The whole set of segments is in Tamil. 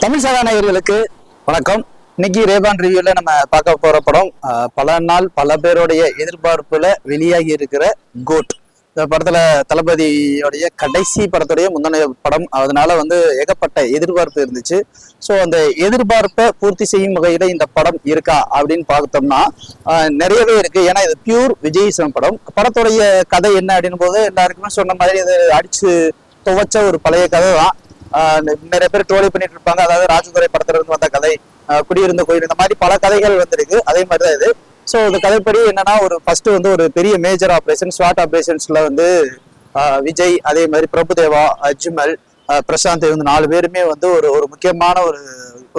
தமிழ் சாதா நேயர்களுக்கு வணக்கம். இன்னைக்கு ரேபான் ரிவ்யூல நம்ம பார்க்க போற படம் பல நாள் பல பேருடைய எதிர்பார்ப்புல வெளியாகி இருக்கிற கோட். இந்த படத்துல தளபதியோடைய கடைசி படத்துடைய முன்னணி படம், அதனால ஏகப்பட்ட எதிர்பார்ப்பு இருந்துச்சு. ஸோ அந்த எதிர்பார்ப்பை பூர்த்தி செய்யும் வகையில இந்த படம் இருக்கா அப்படின்னு பார்த்தோம்னா நிறையவே இருக்கு. ஏன்னா இது பியூர் விஜய் படம். படத்துடைய கதை என்ன அப்படின் போது எல்லாருக்குமே சொன்ன மாதிரி இது அடிச்சு துவைச்ச ஒரு பழைய கதை தான். நிறைய பேர் ட்ரோலி பண்ணிட்டு இருப்பாங்க. அதாவது ராஜதுரை படத்துல இருந்து வந்த கதை, குடியிருந்த கோயில், இந்த மாதிரி பல கதைகள் வந்திருக்கு. அதே மாதிரிதான் இது. ஸோ இந்த கதைப்படி என்னன்னா, ஃபர்ஸ்ட் ஒரு பெரிய மேஜர் ஆப்ரேஷன், ஸ்வாட் ஆப்ரேஷன்ஸ்ல விஜய், அதே மாதிரி பிரபுதேவா, அஜ்மல், பிரசாந்த், இவங்க 4 பேருமே ஒரு முக்கியமான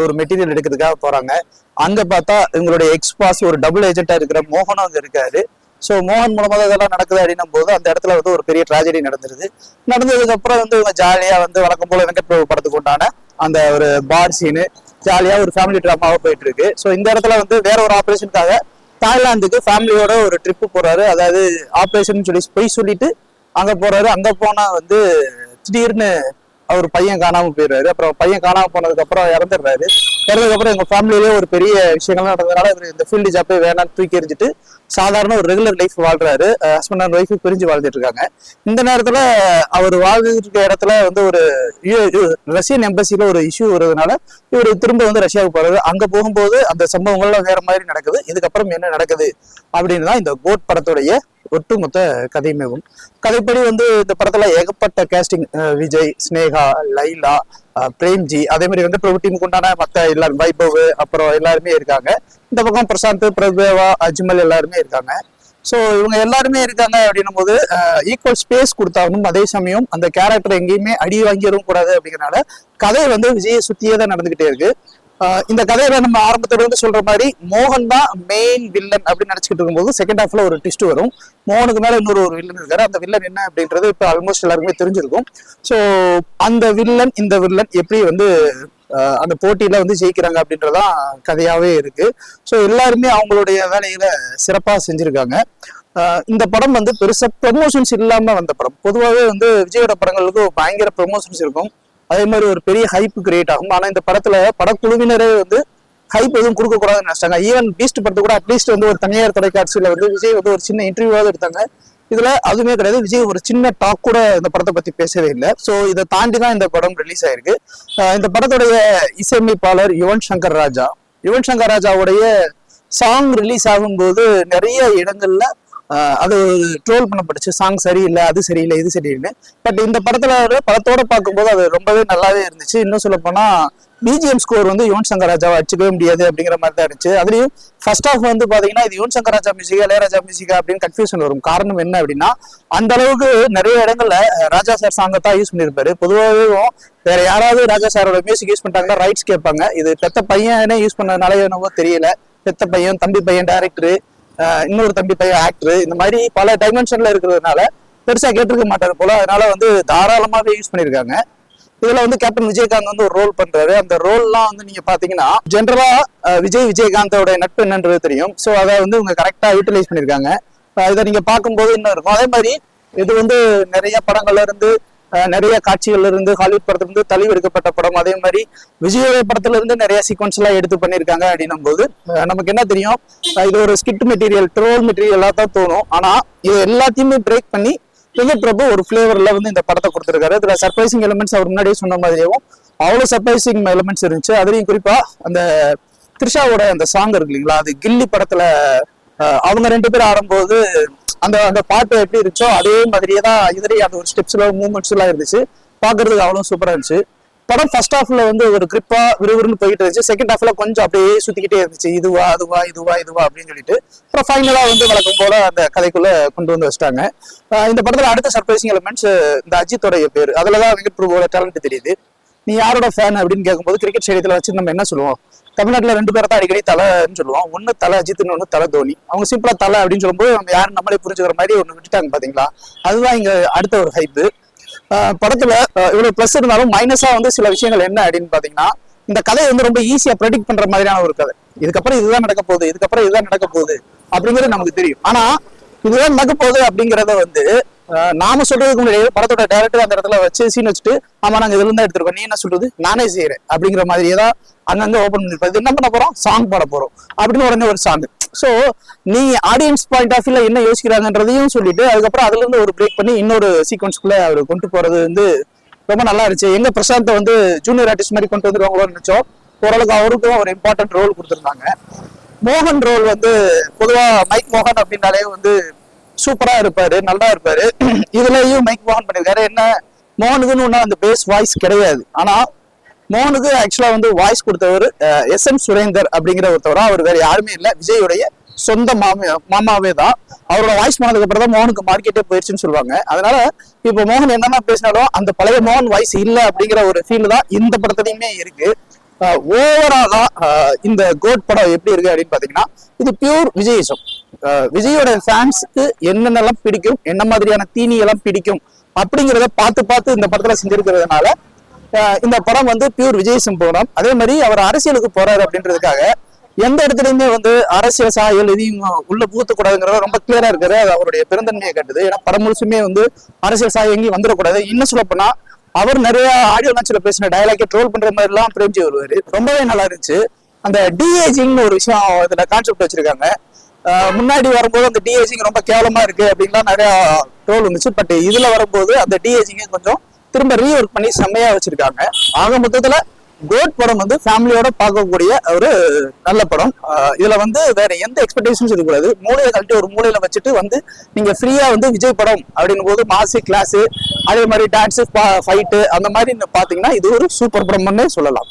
ஒரு மெட்டீரியல் எடுக்கிறதுக்காக போறாங்க. அங்க பார்த்தா இவங்களுடைய எக்ஸ்பாஸ் ஒரு டபுள் ஏஜென்டா இருக்கிற மோகனும் அங்க இருக்காரு. ஸோ மோகன் மூலமாக இதெல்லாம் நடக்குது அப்படின்னும் போது அந்த இடத்துல ஒரு பெரிய ட்ராஜடி நடந்துருது. நடந்ததுக்கு அப்புறம் இவங்க ஜாலியா வழக்கம் போல வெங்கட் பிரபு படத்துக்கு உண்டான அந்த ஒரு பார் சீனு, ஜாலியா ஒரு ஃபேமிலி ட்ராமாவா போயிட்டு இருக்கு. ஸோ இந்த இடத்துல வேற ஒரு ஆப்ரேஷனுக்காக தாய்லாந்துக்கு ஃபேமிலியோட ஒரு ட்ரிப்பு போறாரு. அதாவது ஆப்ரேஷன் போய் சொல்லிட்டு அங்க போறாரு. அங்க போனா திடீர்னு அவர் பையன் காணாம போயிடுறாரு. அப்புறம் பையன் காணாம போனதுக்கு அப்புறம் இறந்துடுறாரு. இறந்ததுக்கு அப்புறம் எங்க ஃபேமிலியிலே ஒரு பெரிய விஷயங்கள்லாம் நடந்ததுனால இவர் இந்த ஃபீல்டு ஜாப்பே வேணாம்னு தூக்கி எறிஞ்சிட்டு சாதாரண ஒரு ரெகுலர் லைஃப் வாழ்றாரு. ஹஸ்பண்ட் அண்ட் ஒய்ஃபு பிரிஞ்சு வாழ்ந்துட்டு இருக்காங்க. இந்த நேரத்துல அவர் வாழ்ந்துட்டு இருக்க இடத்துல ஒரு ரஷ்யன் எம்பசில ஒரு இஷ்யூ வருவதனால இவர் திரும்ப ரஷ்யாவுக்கு போறாரு. அங்க போகும்போது அந்த சம்பவங்கள்லாம் வேற மாதிரி நடக்குது. இதுக்கப்புறம் என்ன நடக்குது அப்படின்னு தான் இந்த கோட் படத்துடைய ஒட்டுமொத்த கதைமேவும். கதைப்படி இந்த படத்துல ஏகப்பட்ட கேஸ்டிங், விஜய், ஸ்னேகா, லைலா, பிரேம்ஜி, அதே மாதிரி பிரபு டீமுக்கு உண்டான மற்ற எல்லாரும், வைபவ், அப்புறம் எல்லாருமே இருக்காங்க. இந்த பக்கம் பிரசாந்த், பிரபுதேவா, அஜ்மல் எல்லாருமே இருக்காங்க. ஸோ இவங்க எல்லாருமே இருக்காங்க அப்படின்னும் போது ஈக்குவல் ஸ்பேஸ் கொடுத்தாலும், அதே சமயம் அந்த கேரக்டர் எங்கேயுமே அடி வாங்கிடவும் கூடாது. அப்படிங்கிறனால கதை விஜயை சுத்தியே தான் நடந்துகிட்டே இருக்கு. இந்த கதையில நம்ம ஆரம்பத்துல சொல்ற மாதிரி மோகன் தான் மெயின் வில்லன் அப்படின்னு நினைச்சுக்கிட்டு இருக்கும்போது செகண்ட் ஹாஃப்ல ஒரு ட்விஸ்ட் வரும். மோகனுக்கு மேல இன்னொரு வில்லன் இருக்காரு. அந்த வில்லன் என்ன அப்படின்றது இப்ப ஆல்மோஸ்ட் எல்லாருக்குமே தெரிஞ்சிருக்கும். ஸோ அந்த வில்லன் இந்த வில்லன் எப்படி அந்த போட்டியில ஜெயிக்கிறாங்க அப்படின்றதான் கதையாவே இருக்கு. ஸோ எல்லாருமே அவங்களுடைய வேலையில சிறப்பா செஞ்சிருக்காங்க. இந்த படம் பெருசா ப்ரமோஷன்ஸ் இல்லாம வந்த படம். பொதுவாகவே விஜயோட படங்களுக்கு பயங்கர ப்ரமோஷன்ஸ் இருக்கும். அதே மாதிரி ஒரு பெரிய ஹைப் கிரியேட் ஆகும். ஆனா இந்த படத்துல படக்குழுவினரே ஹைப் எதுவும் கொடுக்க கூடாதுன்னு நினைச்சாங்க. ஈவன் பீஸ்ட் படத்து கூட அட்லீஸ்ட் ஒரு தனியார் தொலைக்காட்சியில விஜய் ஒரு சின்ன இன்டர்வியூவாவது எடுத்தாங்க. இதுல அதுவுமே கிடையாது. விஜய் ஒரு சின்ன டாக் கூட இந்த படத்தை பத்தி பேசவே இல்லை. ஸோ இதை தாண்டி தான் இந்த படம் ரிலீஸ் ஆயிருக்கு. இந்த படத்துடைய இசையமைப்பாளர் யுவன் சங்கர் ராஜா. யுவன் சங்கர் ராஜாவுடைய சாங் ரிலீஸ் ஆகும்போது நிறைய இடங்கள்ல அது ட்ரோல் பண்ணப்பட்டுச்சு. சாங் சரியில்லை, அது சரியில்லை, இது சரியில்லை. பட் இந்த படத்தோட பார்க்கும்போது அது ரொம்பவே நல்லாவே இருந்துச்சு. இன்னும் சொல்ல போனா பிஜிஎம் ஸ்கோர் யுவன் சங்கர் ராஜாவை அடிச்சுக்கவே முடியாது அப்படிங்கிற மாதிரி தான் இருந்துச்சு. அதுலயும் ஃபர்ஸ்ட் ஆஃப் பாத்தீங்கன்னா இது யுவன் சங்கர் ராஜா மியூசிக்கா இளையராஜா மியூசிக்கா அப்படின்னு கன்ஃபியூஷன் வரும். காரணம் என்ன அப்படின்னா, அந்த அளவுக்கு நிறைய இடங்கள்ல ராஜா சார் சாங்கை தான் யூஸ் பண்ணியிருப்பாரு. பொதுவாகவே வேற யாராவது ராஜா சாரோட மியூசிக் யூஸ் பண்ணிட்டாங்கன்னா ரைட்ஸ் கேட்பாங்க. இது பெத்த பையனே யூஸ் பண்ணதுனால என்னவோ தெரியல, பெத்த பையன், தம்பி பையன் டைரக்டரு, இன்னொரு தம்பி பையன் ஆக்டரு, இந்த மாதிரி பல டைமென்ஷன்ல இருக்கிறதுனால பெருசா கேட்டிருக்க மாட்டாரு போல. அதனால தாராளமாவே யூஸ் பண்ணிருக்காங்க. இதுல கேப்டன் விஜயகாந்த் ஒரு ரோல் பண்றாரு. அந்த ரோல்லாம் நீங்க பாத்தீங்கன்னா ஜென்ரலா விஜயகாந்தோட நட்பு என்னன்றது தெரியும். ஸோ அதை இவங்க கரெக்டா யூட்டிலைஸ் பண்ணிருக்காங்க. இதை நீங்க பார்க்கும்போது இன்னும் இருக்கும். அதே மாதிரி இது நிறைய படங்கள்ல இருந்து, நிறைய காட்சிகள்ல இருந்து, ஹாலிவுட் படத்துல இருந்து தள்ளி எடுக்கப்பட்ட படம். அதே மாதிரி விஜயோட படத்துல இருந்து நிறைய சீக்வன்ஸ் எல்லாம் எடுத்து பண்ணிருக்காங்க. அப்படின்னும் போது நமக்கு என்ன தெரியும், இது ஒரு ஸ்கிட் மெட்டீரியல், ட்ரோல் மெட்டீரியல் எல்லாத்தான் தோணும். ஆனா இது எல்லாத்தையுமே பிரேக் பண்ணி வெங்கட் பிரபு ஒரு ஃபிளேவர்ல இந்த படத்தை கொடுத்திருக்காரு. இதுல சர்ப்ரைசிங் எலிமெண்ட்ஸ் அவர் முன்னாடியே சொன்ன மாதிரியும் அவ்வளவு சர்ப்ரைசிங் எலிமெண்ட்ஸ் இருந்துச்சு. அதுலயும் குறிப்பா அந்த த்ரிஷாவோட அந்த சாங் இருக்கு இல்லைங்களா, அது கில்லி படத்துல அவங்க 2 பேரும் ஆடும்போது அந்த பாட்டு எப்படி இருந்துச்சோ அதே மாதிரியே தான் இதுலயே அந்த ஒரு ஸ்டெப்ஸ்ல மூவ்மெண்ட்ஸ் எல்லாம் இருந்துச்சு. பாக்குறதுக்கு அவ்வளவு சூப்பரா இருந்துச்சு. படம் ஃபர்ஸ்ட் ஹாஃப்ல ஒரு கிரிப்பா விறுவிறுன்னு போயிட்டு இருந்துச்சு. செகண்ட் ஹாஃப்ல கொஞ்சம் அப்படியே சுத்திக்கிட்டே இருந்துச்சு. இதுவா அதுவா இதுவா இதுவா அப்படின்னு சொல்லிட்டு அப்புறம் ஃபைனலா வழக்கம் போல அந்த கதைக்குள்ள கொண்டு வச்சிட்டாங்க. இந்த படத்துல அடுத்த சர்ப்ரைசிங் எலிமெண்ட்ஸ் இந்த அஜித்தோடைய பேர். அதுலதான் வெங்கட் பிரபுவோட டேலண்ட் தெரியுது. நீ யாரோட ஃபேன் அப்படின்னு கேட்கும்போது கிரிக்கெட் ஸ்டேடியத்துல வச்சு நம்ம என்ன சொல்லுவோம், தமிழ்நாட்டுல 2 பேரை தான் அடிக்கடி தலைன்னு சொல்லுவோம். ஒன்னு தலை அஜித்னு, ஒன்னு தலை தோனி. அவங்க சிம்பிளா தலை அப்படின்னு சொல்லும்போது நம்ம யாரும் நம்மளே புரிஞ்சுக்கிற மாதிரி ஒண்ணு விட்டுட்டாங்க பாத்தீங்களா. அதுதான் இங்க அடுத்த ஒரு ஹைப்பு. படத்துல இவ்வளவு பிளஸ் இருந்தாலும் மைனஸா சில விஷயங்கள் என்ன அப்படின்னு பாத்தீங்கன்னா, இந்த கதையை ரொம்ப ஈஸியா ப்ரெடிக்ட் பண்ற மாதிரியான ஒரு கதை. இதுக்கப்புறம் இதுதான் நடக்க போகுது, இதுக்கப்புறம் இதுதான் நடக்க போகுது அப்படிங்கிறது நமக்கு தெரியும். ஆனா இதுதான் நடக்க போகுது அப்படிங்கறத நாம சொல்றதுக்கு முன்னாடி படத்தோட டைரக்டர் அந்த இடத்துல வச்சு சீன் வச்சுட்டு ஆமா நாங்க இதுல இருந்தா எடுத்துருக்கோம், நீ என்ன சொல்றது, நானே செய்யறேன் அப்படிங்கிற மாதிரி ஏதாவது அங்கங்க ஓப்பன் பண்ணிருப்போம். இது என்ன பண்ண போறோம், சாங் பாட போறோம் அப்படின்னு உடனே ஒரு சாங். ஸோ நீ ஆடியன்ஸ் பாயிண்ட் ஆஃப் வியூல என்ன யோசிக்கிறாங்கன்றதையும் சொல்லிட்டு அதுக்கப்புறம் அதுல இருந்து ஒரு பிரேக் பண்ணி இன்னொரு சீக்வன்ஸ்குள்ள அவர் கொண்டு போறது வந்து ரொம்ப நல்லா இருந்துச்சு. எங்க பிரசாந்தை வந்து ஜூனியர் ஆர்டிஸ்ட் மாதிரி கொண்டு வந்துருவாங்களோன்னு நினைச்சோம். ஓரளவுக்கு அவருக்கும் ஒரு இம்பார்ட்டன்ட் ரோல் கொடுத்துருந்தாங்க. மோகன் ரோல் வந்து பொதுவா மைக் மோகன் அப்படின்னாலே வந்து சூப்பரா இருப்பாரு, நல்லா இருப்பாரு. இதுலயும் மைக் மோகன் பண்ணிருக்காரு. என்ன மோகனுக்குன்னு ஒன்னும் அந்த பேஸ் வாய்ஸ் கிடையாது. ஆனா மோகனுக்கு ஆக்சுவலா வந்து வாய்ஸ் கொடுத்தவர் SM சுரேந்தர் அப்படிங்கிற ஒருத்தவரா, அவர் வேற யாருமே இல்லை, விஜயோடைய சொந்த மாமாவே தான். அவரோட வாய்ஸ் பண்ணதுக்கு அப்புறம் தான் மோகனுக்கு மார்க்கெட்டே போயிடுச்சுன்னு சொல்லுவாங்க. அதனால இப்போ மோகன் என்னென்ன பேசினாலும் அந்த பழைய மோகன் வாய்ஸ் இல்லை அப்படிங்கிற ஒரு ஃபீல் தான் இந்த படத்துலயுமே இருக்கு. ஓவராலா இந்த கோட் படம் எப்படி இருக்கு அப்படின்னு பாத்தீங்கன்னா, இது பியூர் விஜயிசம். விஜயோட ஃபேன்ஸுக்கு என்னென்னலாம் பிடிக்கும், என்ன மாதிரியான தீனி எல்லாம் பிடிக்கும் அப்படிங்கிறத பார்த்து பார்த்து இந்த படத்துல செஞ்சிருக்கிறதுனால இந்த படம் வந்து பியூர் விஜயிசம் படம். அதே மாதிரி அவர் அரசியலுக்கு போறாரு அப்படின்றதுக்காக எந்த இடத்துலயுமே வந்து அரசியல் சாயல் எதையும் உள்ள பூத்தக்கூடாதுங்கிறத ரொம்ப கிளியரா இருக்காரு. அது அவருடைய பெருந்தன்மையை கட்டுது. ஏன்னா படம் முழுசுமே வந்து அரசியல் சாயம் எங்கேயும் வந்துடக்கூடாது. இன்னும் சொல்ல போனா அவர் நிறைய ஆடியோ லான்ச்ல பேசின டயலாக்கே ட்ரோல் பண்ற மாதிரி எல்லாம் பிரேம்ஜி வருவாரு. ரொம்பவே நல்லா இருந்துச்சு. அந்த டிஏஜிங்னு ஒரு விஷயம் இதுல கான்செப்ட் வச்சிருக்காங்க. முன்னாடி வரும்போது அந்த டிஏஜிங் ரொம்ப கேவலமா இருக்கு அப்படின்லாம் நிறைய ட்ரோல் வந்துச்சு. பட் இதுல வரும்போது அந்த டிஏஜிங்க கொஞ்சம் திரும்ப ரீஒர்க் பண்ணி செம்மையா வச்சிருக்காங்க. ஆக மொத்தத்துல கோட் படம் வந்து ஃபேமிலியோட பார்க்கக்கூடிய ஒரு நல்ல படம். இதுல வந்து வேற எந்த எக்ஸ்பெக்டேஷன்ஸ் இருக்கக்கூடாது. மூலையை கழட்டி ஒரு மூலையில வச்சுட்டு வந்து நீங்க ஃப்ரீயா வந்து விஜய் படம் அப்படின்னும் போது மாசு கிளாஸ் அதே மாதிரி டான்ஸ் ஃபைட்டு அந்த மாதிரி பாத்தீங்கன்னா இது ஒரு சூப்பர் படம்னு சொல்லலாம்.